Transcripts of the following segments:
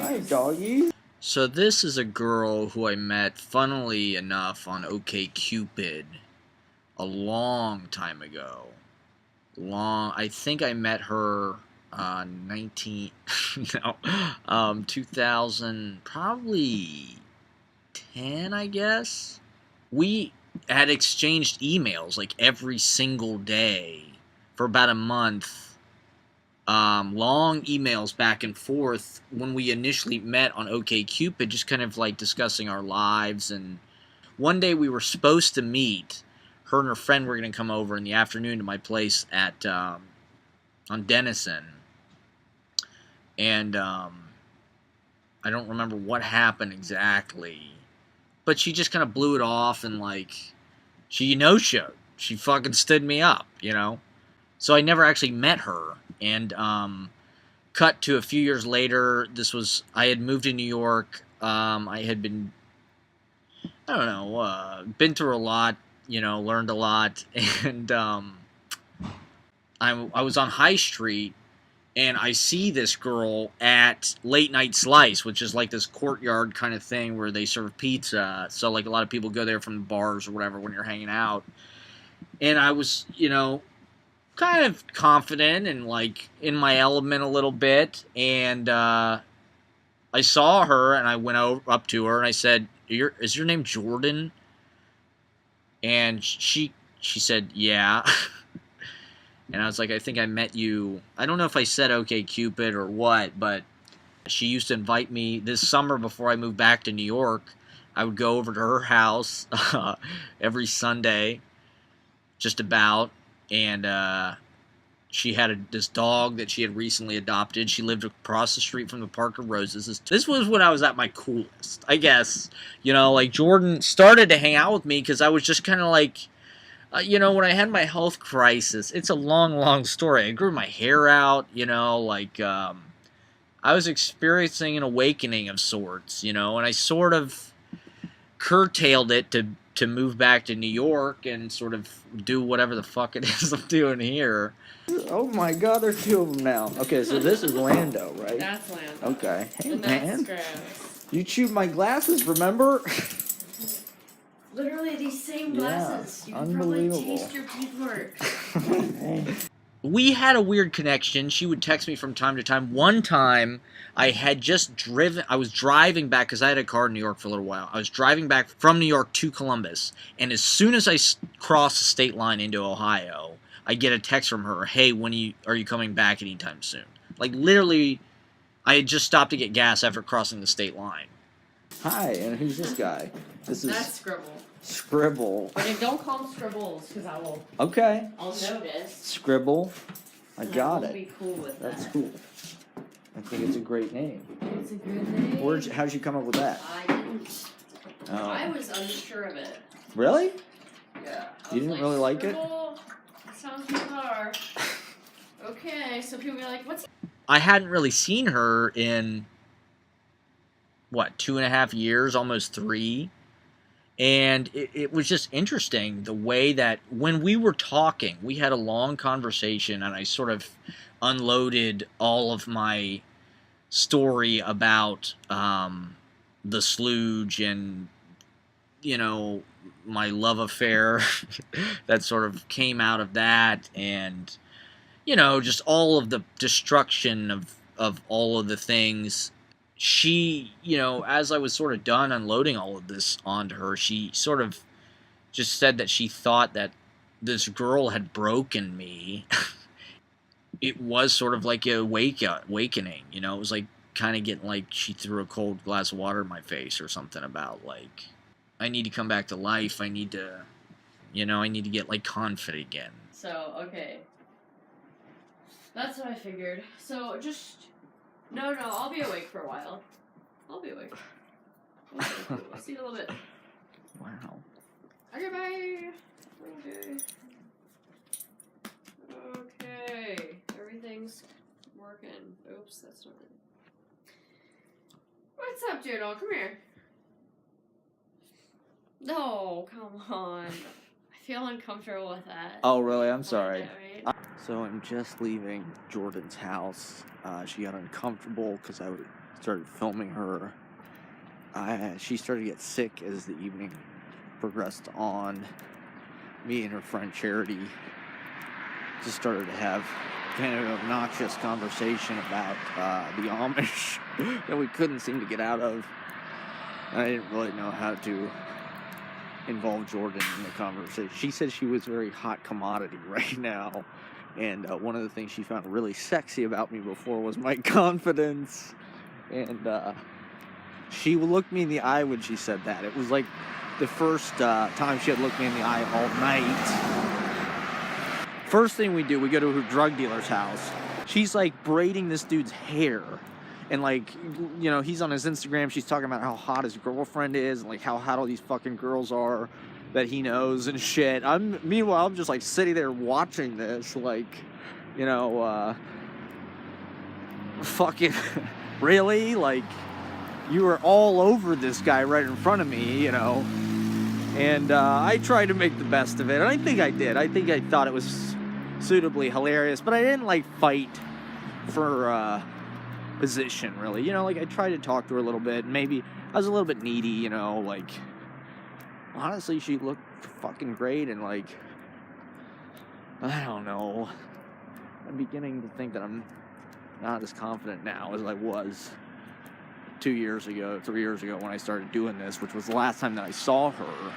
Hi, doggy. So this is a girl who I met, funnily enough, on OkCupid a long time ago. I think I met her 2000, probably 10, I guess. We had exchanged emails like every single day for about a month. Long emails back and forth when we initially met on OkCupid, just kind of like discussing our lives. And one day we were supposed to meet. Her and her friend were going to come over in the afternoon to my place at on Denison, and I don't remember what happened exactly, but she just kind of blew it off and like she no-showed. She fucking stood me up, you know. So I never actually met her, and cut to a few years later. I had moved to New York. I had been, I don't know, been through a lot, learned a lot. And I was on High Street, and I see this girl at Late Night Slice, which is like this courtyard kind of thing where they serve pizza. So, like, a lot of people go there from the bars or whatever when you're hanging out. And I was, kind of confident and like in my element a little bit, and I saw her and I went up to her and I said, "Is your name Jordan?" And she said, "Yeah." And I was like, "I think I met you." I don't know if I said OkCupid or what, but she used to invite me this summer before I moved back to New York. I would go over to her house every Sunday, just about, and she had this dog that she had recently adopted. She lived across the street from the Parker Roses. This was when I was at my coolest, I guess. Like Jordan started to hang out with me because I was just kind of like, when I had my health crisis. It's a long, long story. I grew my hair out, I was experiencing an awakening of sorts, and I sort of curtailed it to move back to New York and sort of do whatever the fuck it is I'm doing here. Oh my god, there's two of them now. Okay, so this is Lando, right? That's Lando. Okay. Hey, and man. that's Gravis. You chewed my glasses, remember? Literally these same Yeah, glasses. You can unbelievable. probably taste your teeth work. We had a weird connection. She would text me from time to time. One time, I was driving back, because I had a car in New York for a little while. I was driving back from New York to Columbus, and as soon as I crossed the state line into Ohio, I get a text from her, "Hey, are you coming back anytime soon?" Like, literally, I had just stopped to get gas after crossing the state line. Hi, and who's this guy? This is That's Scribble. Scribble. But don't call him Scribbles, because Okay. I'll notice. Scribble. I got it. Be cool with That's that. cool. I think it's a great name. It's a good name. How'd you come up with that? I didn't. Oh. I was unsure of it. Really? Yeah. You didn't really like it? Scribble, that sounds bizarre. Okay, so people be like, what's... I hadn't really seen her in, 2.5 years, almost 3. And it was just interesting the way that when we were talking, we had a long conversation, and I sort of unloaded all of my story about the slooge and, my love affair that sort of came out of that, and, just all of the destruction of all of the things. She, as I was sort of done unloading all of this onto her, she sort of just said that she thought that this girl had broken me. It was sort of like a awakening, it was like kind of getting like she threw a cold glass of water in my face or something about like, I need to come back to life. I need to get like confident again. So, okay. That's what I figured. So, just... No, I'll be awake for a while. I'll be awake. Okay, I'll see you in a little bit. Wow. Okay, bye! Okay, everything's working. Oops, that's not it. What's up, Doodle? Come here. No, come on. I feel uncomfortable with that. Oh, really? I'm sorry. Right? right? So I'm just leaving Jordan's house. She got uncomfortable because I started filming her. She started to get sick as the evening progressed on. Me and her friend Charity just started to have kind of an obnoxious conversation about the Amish that we couldn't seem to get out of. I didn't really know how to involve Jordan in the conversation. She said she was very hot commodity right now, and one of the things she found really sexy about me before was my confidence, and she looked me in the eye when she said that. It was like the first time she had looked me in the eye all night. First thing we do, we go to her drug dealer's house. She's like braiding this dude's hair. And like, you know, he's on his Instagram. She's talking about how hot his girlfriend is and like how hot all these fucking girls are that he knows and shit. Meanwhile, I'm just like sitting there watching this, like, you know, fucking really? Like, you were all over this guy right in front of me, you know. And I tried to make the best of it. And I think I did. I think I thought it was suitably hilarious. But I didn't, like, fight for position, really. You know, like, I tried to talk to her a little bit. Maybe I was a little bit needy, you know. Like, honestly, she looked fucking great. And, like, I don't know. I'm beginning to think that I'm not as confident now as I was 2 years ago, 3 years ago when I started doing this, which was the last time that I saw her.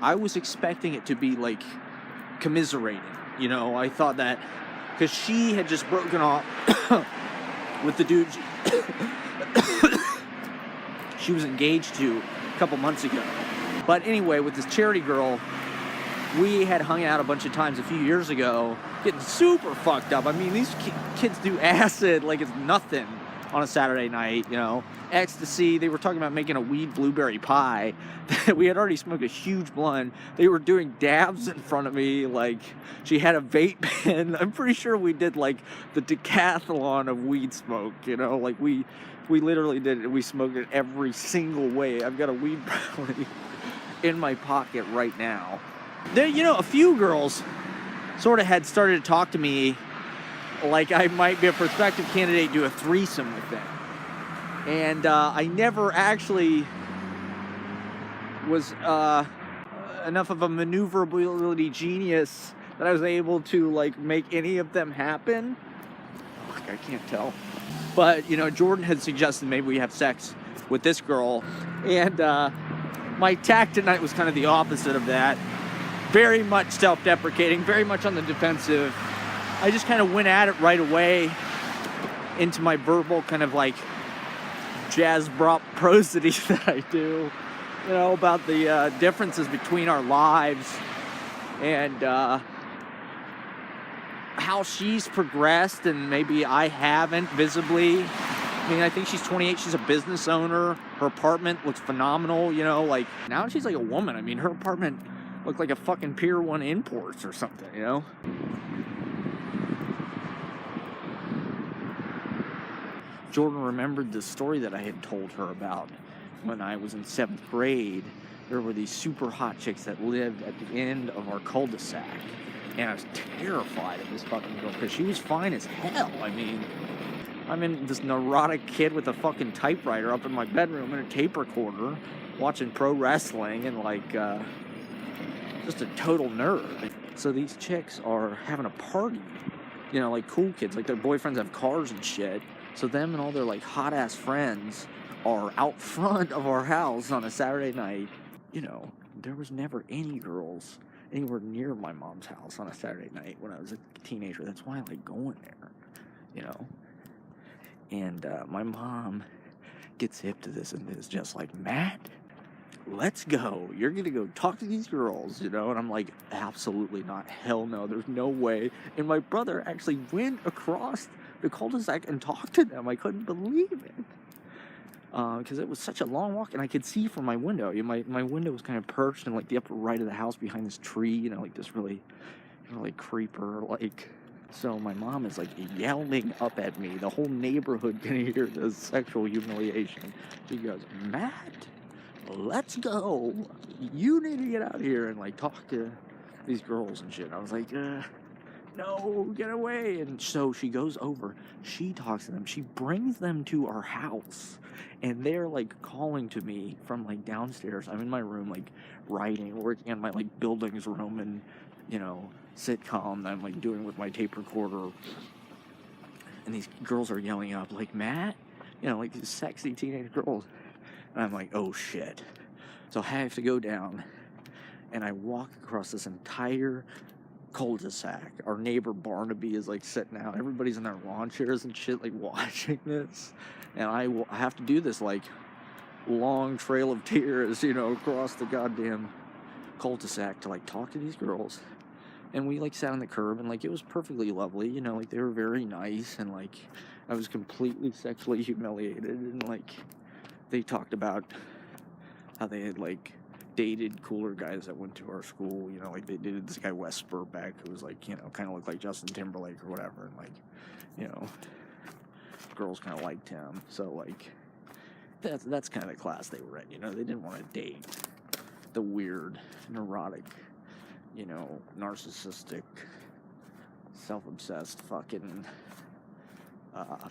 I was expecting it to be like commiserating, you know. I thought that because she had just broken off with the dude she was engaged to a couple months ago. But anyway, with this Charity girl, we had hung out a bunch of times a few years ago, getting super fucked up. I mean, these kids do acid like it's nothing on a Saturday night, you know. Ecstasy, they were talking about making a weed blueberry pie. We had already smoked a huge blunt. They were doing dabs in front of me, like, she had a vape pen. I'm pretty sure we did, like, the decathlon of weed smoke, you know. Like, we literally did it. We smoked it every single way. I've got a weed brownie in my pocket right now. There, you know, a few girls sort of had started to talk to me like I might be a prospective candidate to do a threesome with them. And I never actually was enough of a maneuverability genius that I was able to, like, make any of them happen. Fuck, I can't tell. But, you know, Jordan had suggested maybe we have sex with this girl. And my tact tonight was kind of the opposite of that. Very much self-deprecating, very much on the defensive. I just kind of went at it right away into my verbal kind of like jazz bop prosody that I do, you know, about the differences between our lives and how she's progressed and maybe I haven't visibly. I mean, I think she's 28, she's a business owner, her apartment looks phenomenal, you know, like now she's like a woman. I mean, her apartment looked like a fucking Pier 1 Imports or something, you know. Jordan remembered the story that I had told her about when I was in 7th grade. There were these super hot chicks that lived at the end of our cul-de-sac. And I was terrified of this fucking girl because she was fine as hell. I mean, I'm in this neurotic kid with a fucking typewriter up in my bedroom and a tape recorder watching pro wrestling and like just a total nerd. So these chicks are having a party, you know, like cool kids, like their boyfriends have cars and shit. So them and all their, like, hot-ass friends are out front of our house on a Saturday night. You know, there was never any girls anywhere near my mom's house on a Saturday night when I was a teenager. That's why I like going there, you know. And my mom gets hip to this and is just like, Matt, let's go. You're going to go talk to these girls, you know. And I'm like, absolutely not. Hell no. There's no way. And my brother actually went across the cul-de-sac and talked to them. I couldn't believe it. Because it was such a long walk, and I could see from my window. You know, my window was kind of perched in, like, the upper right of the house behind this tree, you know, like this really, you know, like, creeper, like. So my mom is, like, yelling up at me. The whole neighborhood can hear this sexual humiliation. She goes, Matt, let's go. You need to get out here and, like, talk to these girls and shit. I was like, no, get away. And so she goes over, she talks to them, she brings them to our house, and they're like calling to me from like downstairs. I'm in my room, like writing, working on my like buildings Roman, sitcom that I'm like doing with my tape recorder. And these girls are yelling up like, Matt, like these sexy teenage girls. And I'm like, oh shit. So I have to go down, and I walk across this entire cul-de-sac. Our neighbor Barnaby is like sitting out. Everybody's in their lawn chairs and shit, like watching this. And I have to do this like long trail of tears, across the goddamn cul-de-sac to like talk to these girls. And we like sat on the curb, and like it was perfectly lovely, like they were very nice, and like I was completely sexually humiliated, and like they talked about how they had like dated cooler guys that went to our school, like they dated this guy Wes Spurbeck, who was like, kind of looked like Justin Timberlake or whatever, and like, girls kind of liked him. So like that's kind of the class they were in. They didn't want to date the weird, neurotic, narcissistic, self-obsessed fucking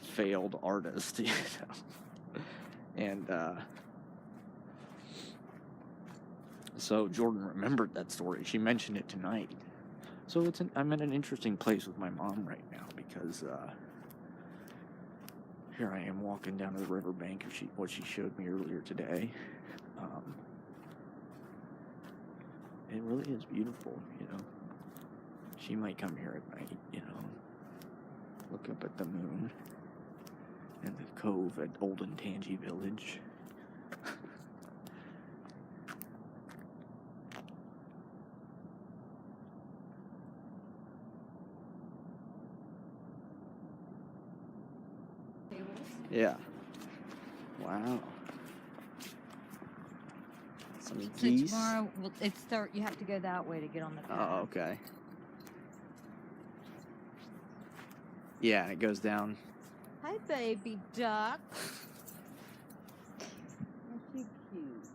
failed artist, And so Jordan remembered that story. She mentioned it tonight. So I'm in an interesting place with my mom right now, because here I am walking down to the riverbank of what she showed me earlier today. It really is beautiful, She might come here at night, look up at the moon and the cove at Oldentangy Village. Yeah. Wow. Some So geese. tomorrow, you have to go that way to get on the path. Oh, okay. Yeah, and it goes down. Hi, baby duck. Aren't you cute?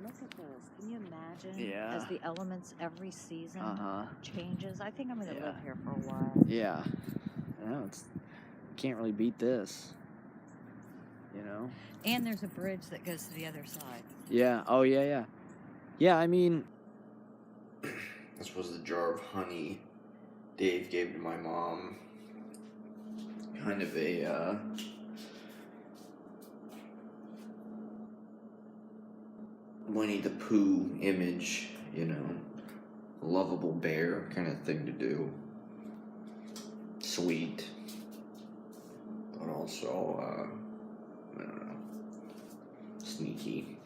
Look at this. Can you imagine? Yeah. As the elements every season changes. I think I'm going to Yeah. live here for a while. Yeah. No, can't really beat this. And there's a bridge that goes to the other side. Yeah. Oh, yeah, yeah. Yeah, I mean, This was the jar of honey Dave gave to my mom. Kind of a, Winnie the Pooh image, lovable bear kind of thing to do. Sweet. But also, I don't know, sneaky.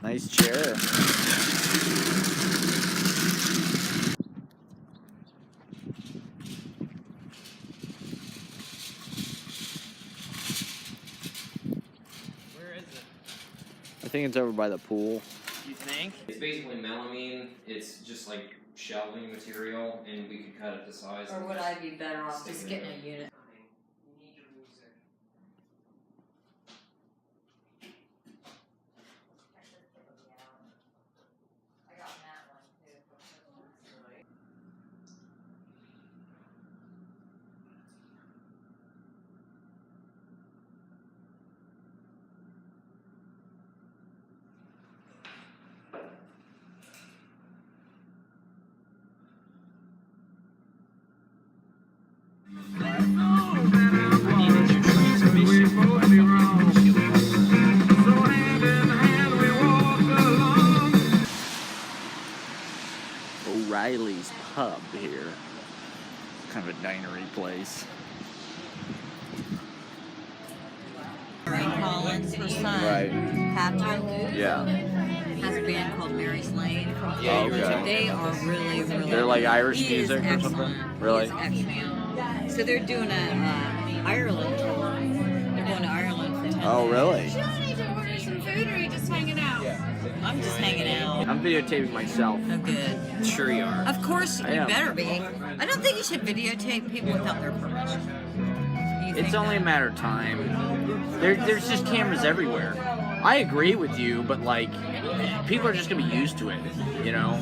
nice chair. Where is it? I think it's over by the pool. You think? It's basically melamine. It's just like shelving material, and we could cut it to size. Or and would just I be better off stick just it getting in. a unit? You need your music. I got that one too. O'Reilly's Pub here. Kind of a dinery place. Ray Collins, her son, Right. Patrick, Yeah. has a band called Mary's Lane. Okay. They are really, really. They're like Irish He is music or something? excellent. Really? He is excellent. So they're doing a Ireland tour. They're going to Ireland for 10 Oh, really? days. food, or are you just hanging out? I'm just hanging out. I'm videotaping myself. Oh, good. Sure you are. Of course, you I am. better be. I don't think you should videotape people without their permission. Do you It's think only a that? matter of time. There's just cameras everywhere. I agree with you, but like, people are just gonna be used to it, you know?